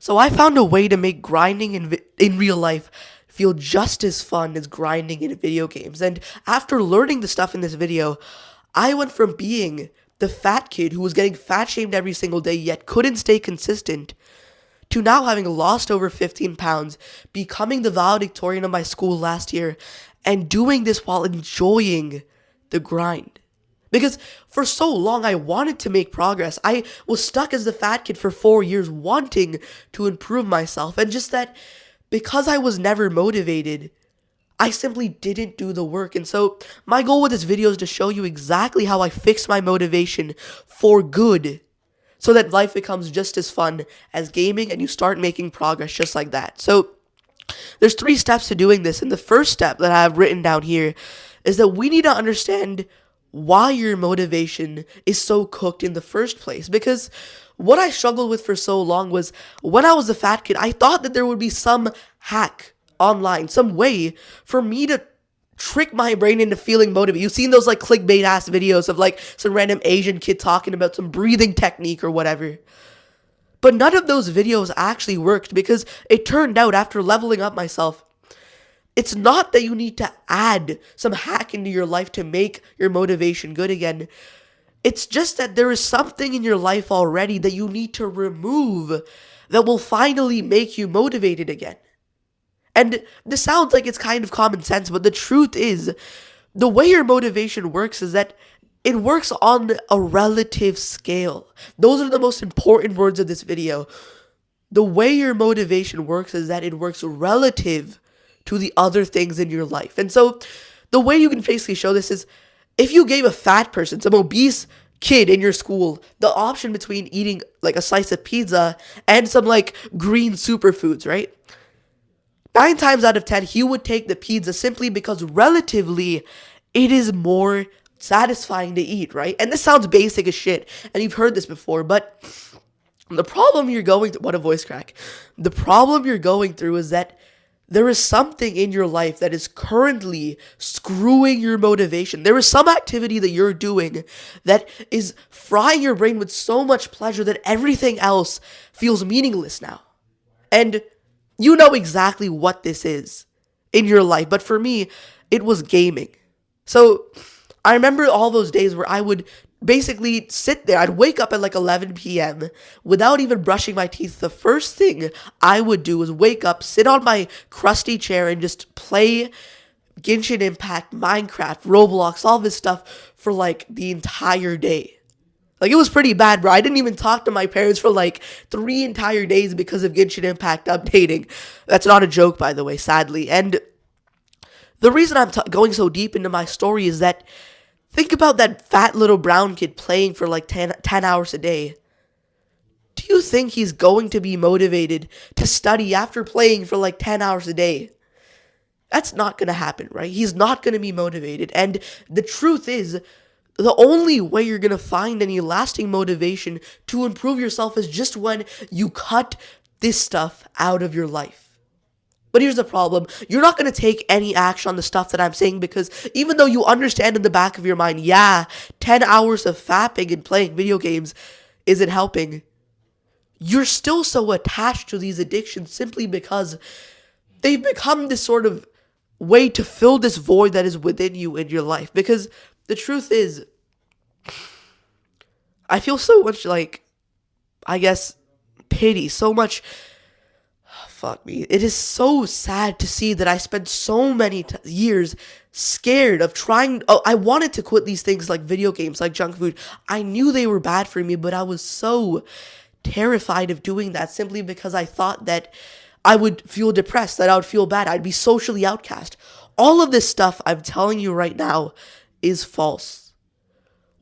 So I found a way to make grinding in real life feel just as fun as grinding in video games. And after learning the stuff in this video, I went from being the fat kid who was getting fat shamed every single day yet couldn't stay consistent to now having lost over 15 pounds, becoming the valedictorian of my school last year, and doing this while enjoying the grind. Because for so long, I wanted to make progress. I was stuck as the fat kid for 4 years, wanting to improve myself. And just that, because I was never motivated, I simply didn't do the work. And so, my goal with this video is to show you exactly how I fix my motivation for good, so that life becomes just as fun as gaming and you start making progress just like that. So, there's 3 steps to doing this. And the first step that I have written down here is that we need to understand why your motivation is so cooked in the first place. Because what I struggled with for so long was when I was a fat kid, I thought that there would be some hack online, some way for me to trick my brain into feeling motivated. You've seen those like clickbait ass videos of like some random Asian kid talking about some breathing technique or whatever. But none of those videos actually worked because it turned out after leveling up myself, it's not that you need to add some hack into your life to make your motivation good again. It's just that there is something in your life already that you need to remove that will finally make you motivated again. And this sounds like it's kind of common sense, but the truth is, the way your motivation works is that it works on a relative scale. Those are the most important words of this video. The way your motivation works is that it works relative to the other things in your life. And so the way you can basically show this is if you gave a fat person, some obese kid in your school, the option between eating like a slice of pizza and some like green superfoods, right? 9 times out of 10, he would take the pizza simply because relatively it is more satisfying to eat, right? And this sounds basic as shit, and you've heard this before, but the problem you're going through, what a voice crack. The problem you're going through is that there is something in your life that is currently screwing your motivation. There is some activity that you're doing that is frying your brain with so much pleasure that everything else feels meaningless now. And you know exactly what this is in your life. But for me, it was gaming. So I remember all those days where I would basically sit there. I'd wake up at like 11 p.m. without even brushing my teeth. The first thing I would do was wake up, sit on my crusty chair, and just play Genshin Impact, Minecraft, Roblox, all this stuff for like the entire day. Like, it was pretty bad, bro. I didn't even talk to my parents for like 3 entire days because of Genshin Impact updating. That's not a joke, by the way, sadly. And the reason I'm going so deep into my story is that think about that fat little brown kid playing for like 10 hours a day. Do you think he's going to be motivated to study after playing for like 10 hours a day? That's not going to happen, right? He's not going to be motivated. And the truth is, the only way you're going to find any lasting motivation to improve yourself is just when you cut this stuff out of your life. But here's the problem. You're not going to take any action on the stuff that I'm saying because even though you understand in the back of your mind, yeah, 10 hours of fapping and playing video games isn't helping, you're still so attached to these addictions simply because they've become this sort of way to fill this void that is within you in your life. Because the truth is, I feel so much like, I guess, pity, so much. Fuck me. It is so sad to see that I spent so many years scared of trying. Oh, I wanted to quit these things like video games, like junk food. I knew they were bad for me, but I was so terrified of doing that simply because I thought that I would feel depressed, that I would feel bad, I'd be socially outcast. All of this stuff I'm telling you right now is false.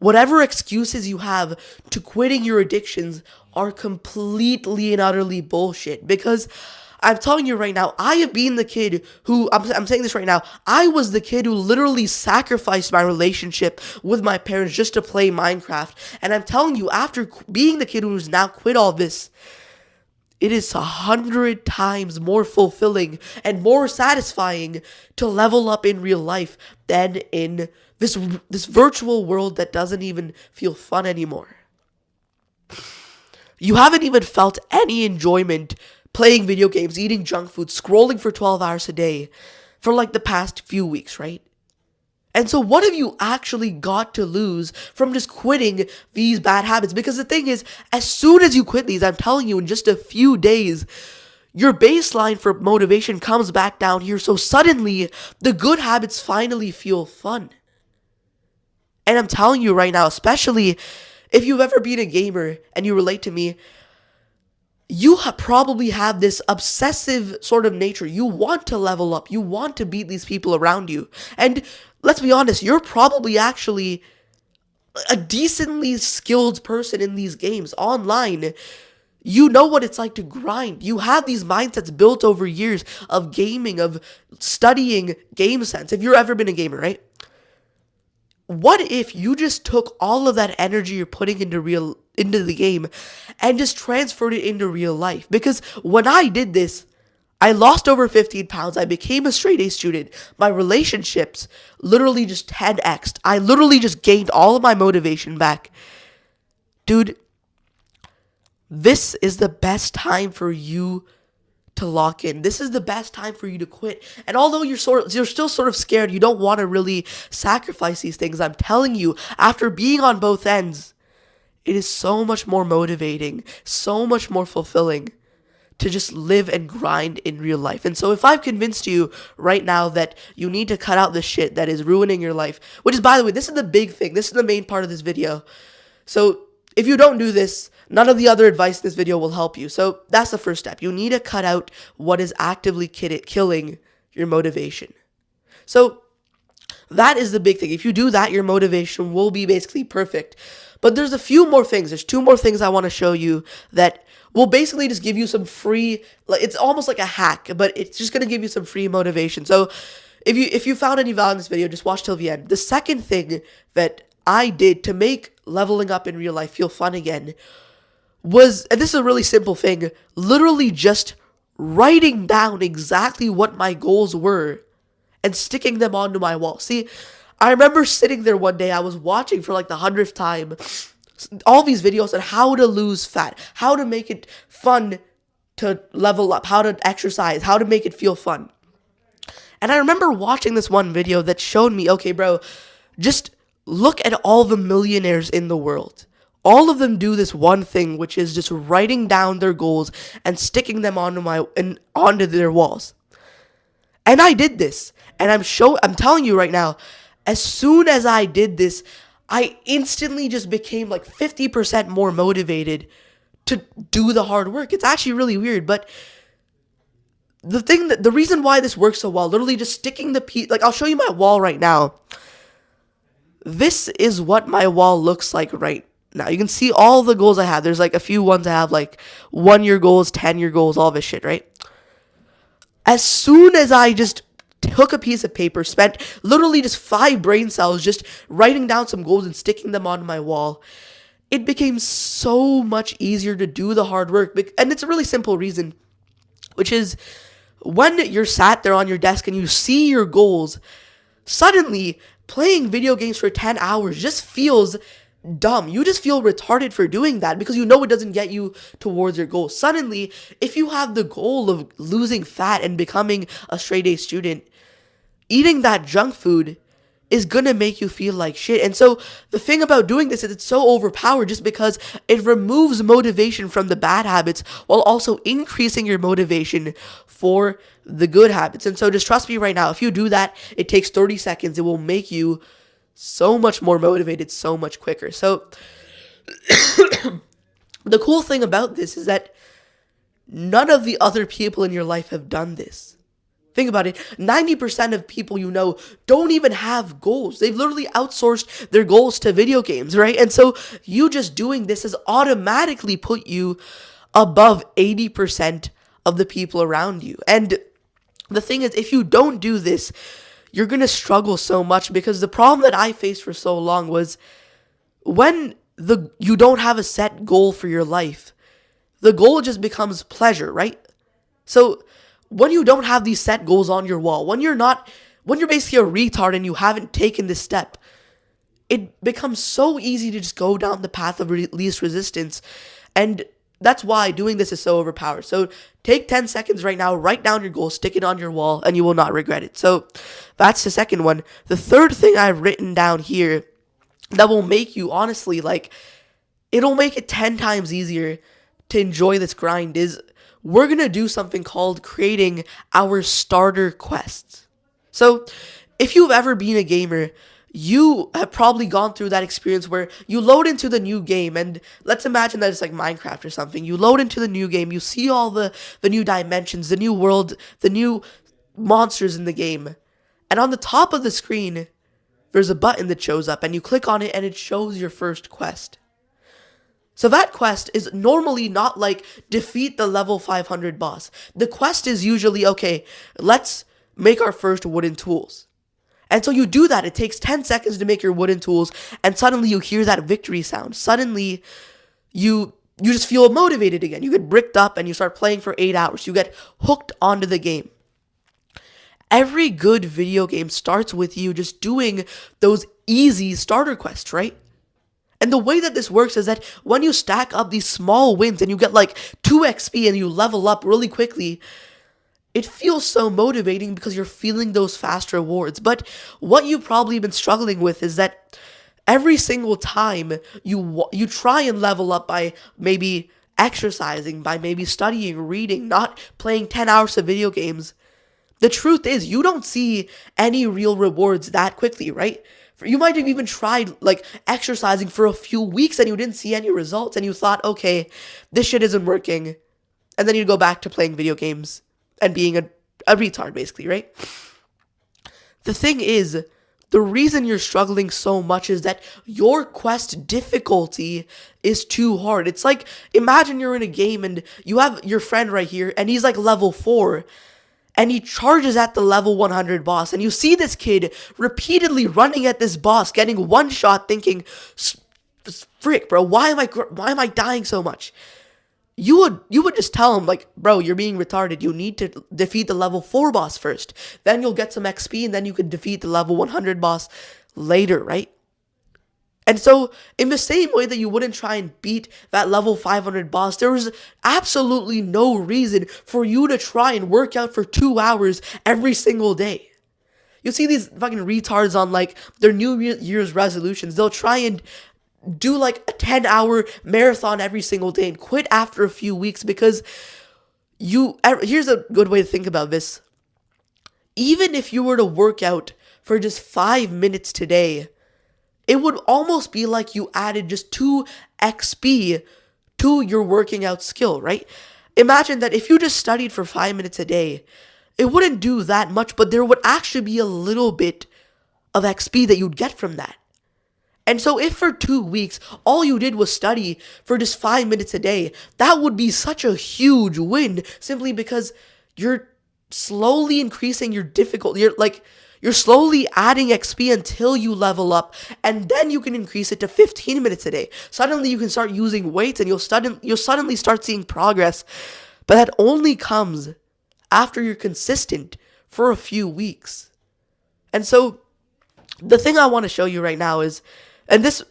Whatever excuses you have to quitting your addictions are completely and utterly bullshit. Because I'm telling you right now, I have been the kid who, I'm saying this right now, I was the kid who literally sacrificed my relationship with my parents just to play Minecraft. And I'm telling you, after being the kid who's now quit all this, it is 100 times more fulfilling and more satisfying to level up in real life than in this virtual world that doesn't even feel fun anymore. You haven't even felt any enjoyment playing video games, eating junk food, scrolling for 12 hours a day for like the past few weeks, right? And so, what have you actually got to lose from just quitting these bad habits? Because the thing is, as soon as you quit these, I'm telling you, in just a few days, your baseline for motivation comes back down here. So, suddenly, the good habits finally feel fun. And I'm telling you right now, especially if you've ever been a gamer and you relate to me, you probably have this obsessive sort of nature. You want to level up. You want to beat these people around you. And let's be honest, you're probably actually a decently skilled person in these games online. You know what it's like to grind. You have these mindsets built over years of gaming, of studying game sense. If you've ever been a gamer, right? What if you just took all of that energy you're putting into the game and just transferred it into real life? Because when I did this, I lost over 15 pounds. I became a straight A student. My relationships literally just 10x'd. I literally just gained all of my motivation back. Dude, this is the best time for you to lock in. This is the best time for you to quit. And although you're still sort of scared, you don't want to really sacrifice these things. I'm telling you, after being on both ends, it is so much more motivating, so much more fulfilling to just live and grind in real life. And so if I've convinced you right now that you need to cut out the shit that is ruining your life, which is, by the way, this is the big thing. This is the main part of this video. So if you don't do this, none of the other advice in this video will help you. So that's the first step. You need to cut out what is actively killing your motivation. So that is the big thing. If you do that, your motivation will be basically perfect. But there's a few more things. There's two more things I want to show you that will basically just give you some free, like, it's almost like a hack, but it's just going to give you some free motivation. So if you found any value in this video, just watch till the end. The second thing that I did to make leveling up in real life feel fun again was, and this is a really simple thing, literally just writing down exactly what my goals were and sticking them onto my wall. See, I remember sitting there one day, I was watching for like the 100th time all these videos on how to lose fat, how to make it fun to level up, how to exercise, how to make it feel fun. And I remember watching this one video that showed me, okay, bro, just look at all the millionaires in the world. All of them do this one thing, which is just writing down their goals and sticking them onto their walls. And I did this, and I'm telling you right now, as soon as I did this, I instantly just became like 50% more motivated to do the hard work. It's actually really weird, but the reason why this works so well, literally just sticking the piece, like I'll show you my wall right now. This is what my wall looks like right now. You can see all the goals I have. There's like a few ones I have, like 1-year goals, 10-year goals, all this shit, right? As soon as I just took a piece of paper, spent literally just 5 brain cells just writing down some goals and sticking them on my wall, it became so much easier to do the hard work. And it's a really simple reason, which is when you're sat there on your desk and you see your goals, suddenly playing video games for 10 hours just feels dumb. You just feel retarded for doing that because you know it doesn't get you towards your goal. Suddenly, if you have the goal of losing fat and becoming a straight A student, eating that junk food is gonna make you feel like shit. And so the thing about doing this is it's so overpowered just because it removes motivation from the bad habits while also increasing your motivation for the good habits. And so just trust me right now, if you do that, it takes 30 seconds. It will make you so much more motivated so much quicker. So the cool thing about this is that none of the other people in your life have done this. Think about it. 90% of people you know don't even have goals. They've literally outsourced their goals to video games, right? And so you just doing this has automatically put you above 80% of the people around you. And the thing is, if you don't do this, you're going to struggle so much, because the problem that I faced for so long was when you don't have a set goal for your life, the goal just becomes pleasure, right? So when you don't have these set goals on your wall, when you're basically a retard and you haven't taken this step, it becomes so easy to just go down the path of least resistance. And that's why doing this is so overpowered. So take 10 seconds right now, write down your goal, stick it on your wall, and you will not regret it. So that's the second one. The third thing I've written down here that will make you, honestly, like, it'll make it 10 times easier to enjoy this grind is we're going to do something called creating our starter quests. So if you've ever been a gamer, you have probably gone through that experience where you load into the new game, and let's imagine that it's like Minecraft or something. You load into the new game, you see all the new dimensions, the new world, the new monsters in the game, and on the top of the screen, there's a button that shows up, and you click on it, and it shows your first quest. So that quest is normally not like defeat the level 500 boss. The quest is usually, okay, let's make our first wooden tools. And so you do that. It takes 10 seconds to make your wooden tools, and suddenly you hear that victory sound. Suddenly, you just feel motivated again. You get bricked up and you start playing for 8 hours. You get hooked onto the game. Every good video game starts with you just doing those easy starter quests, right? And the way that this works is that when you stack up these small wins and you get like 2 XP and you level up really quickly, it feels so motivating because you're feeling those fast rewards. But what you've probably been struggling with is that every single time you try and level up by maybe exercising, by maybe studying, reading, not playing 10 hours of video games, the truth is you don't see any real rewards that quickly, right? You might have even tried like exercising for a few weeks and you didn't see any results and you thought, okay, this shit isn't working. And then you go back to playing video games and being a retard, basically, right? The thing is, the reason you're struggling so much is that your quest difficulty is too hard. It's like, imagine you're in a game and you have your friend right here and he's like level 4. And he charges at the level 100 boss. And you see this kid repeatedly running at this boss, getting one shot, thinking, frick, bro, why am I dying so much? You would just tell him, like, bro, you're being retarded. You need to defeat the level 4 boss first. Then you'll get some XP, and then you can defeat the level 100 boss later, right? And so, in the same way that you wouldn't try and beat that level 500 boss, there was absolutely no reason for you to try and work out for 2 hours every single day. You see these fucking retards on, like, their New Year's resolutions. They'll try and do, like, a 10-hour marathon every single day and quit after a few weeks because here's a good way to think about this. Even if you were to work out for just 5 minutes today, it would almost be like you added just 2 XP to your working out skill, right? Imagine that if you just studied for 5 minutes a day, it wouldn't do that much, but there would actually be a little bit of XP that you'd get from that. And so if for 2 weeks, all you did was study for just 5 minutes a day, that would be such a huge win simply because you're slowly increasing your difficulty. You're slowly adding XP until you level up, and then you can increase it to 15 minutes a day. Suddenly you can start using weights and you'll suddenly start seeing progress. But that only comes after you're consistent for a few weeks. And so the thing I want to show you right now is, and this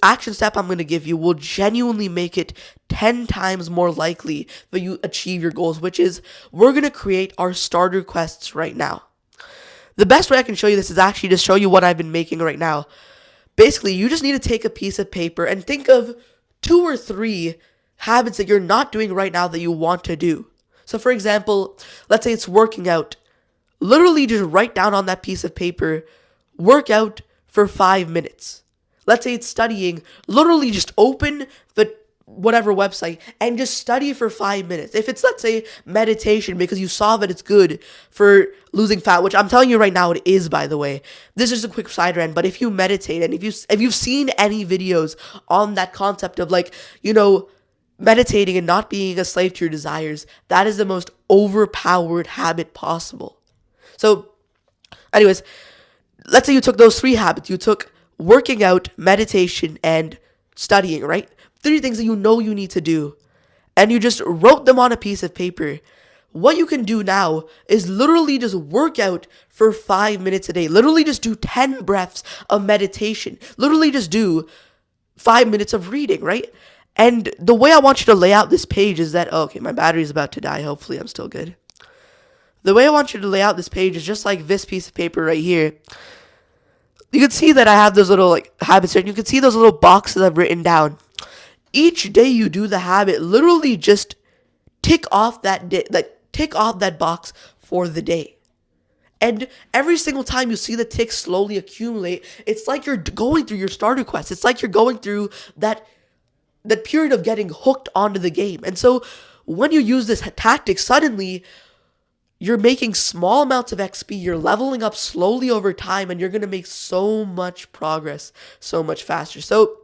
action step I'm going to give you will genuinely make it 10 times more likely that you achieve your goals, which is we're going to create our starter quests right now. The best way I can show you this is actually to show you what I've been making right now. Basically, you just need to take a piece of paper and think of 2 or 3 habits that you're not doing right now that you want to do. So for example, let's say it's working out. Literally just write down on that piece of paper, work out for 5 minutes. Let's say it's studying. Literally just open the whatever website and just study for 5 minutes. If it's, let's say, meditation because you saw that it's good for losing fat, which I'm telling you right now it is, by the way. This is a quick side rant, but if you meditate and if you've seen any videos on that concept of, like, you know, meditating and not being a slave to your desires, that is the most overpowered habit possible. So anyways, let's say you took those 3 habits. You took working out, meditation, and studying, right? 3 things that you know you need to do, and you just wrote them on a piece of paper. What you can do now is literally just work out for 5 minutes a day. Literally just do 10 breaths of meditation. Literally just do 5 minutes of reading, right? And the way I want you to lay out this page is that, okay, my battery's about to die. Hopefully I'm still good. The way I want you to lay out this page is just like this piece of paper right here. You can see that I have those little like habits here, and you can see those little boxes I've written down. Each day you do the habit, literally just tick off that day, like tick off that box for the day. And every single time you see the ticks slowly accumulate, it's like you're going through your starter quest. It's like you're going through that period of getting hooked onto the game. And so when you use this tactic, suddenly you're making small amounts of XP, you're leveling up slowly over time, and you're going to make so much progress so much faster. So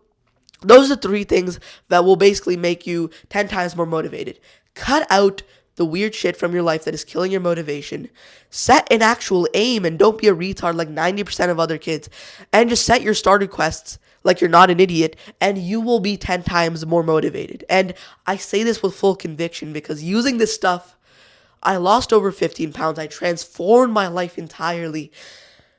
those are 3 things that will basically make you 10 times more motivated. Cut out the weird shit from your life that is killing your motivation. Set an actual aim and don't be a retard like 90% of other kids. And just set your starter quests like you're not an idiot, and you will be 10 times more motivated. And I say this with full conviction because using this stuff, I lost over 15 pounds. I transformed my life entirely.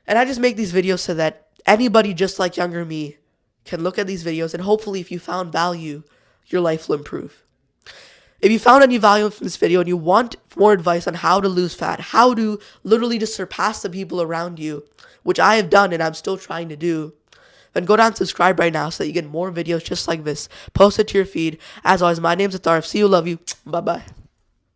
And I just make these videos so that anybody just like younger me can look at these videos, and hopefully if you found value, your life will improve. If you found any value from this video and you want more advice on how to lose fat, how to literally just surpass the people around you, which I have done and I'm still trying to do, then go down and subscribe right now so that you get more videos just like this. Post it to your feed. As always, my name's Atharv. See you, love you. Bye-bye.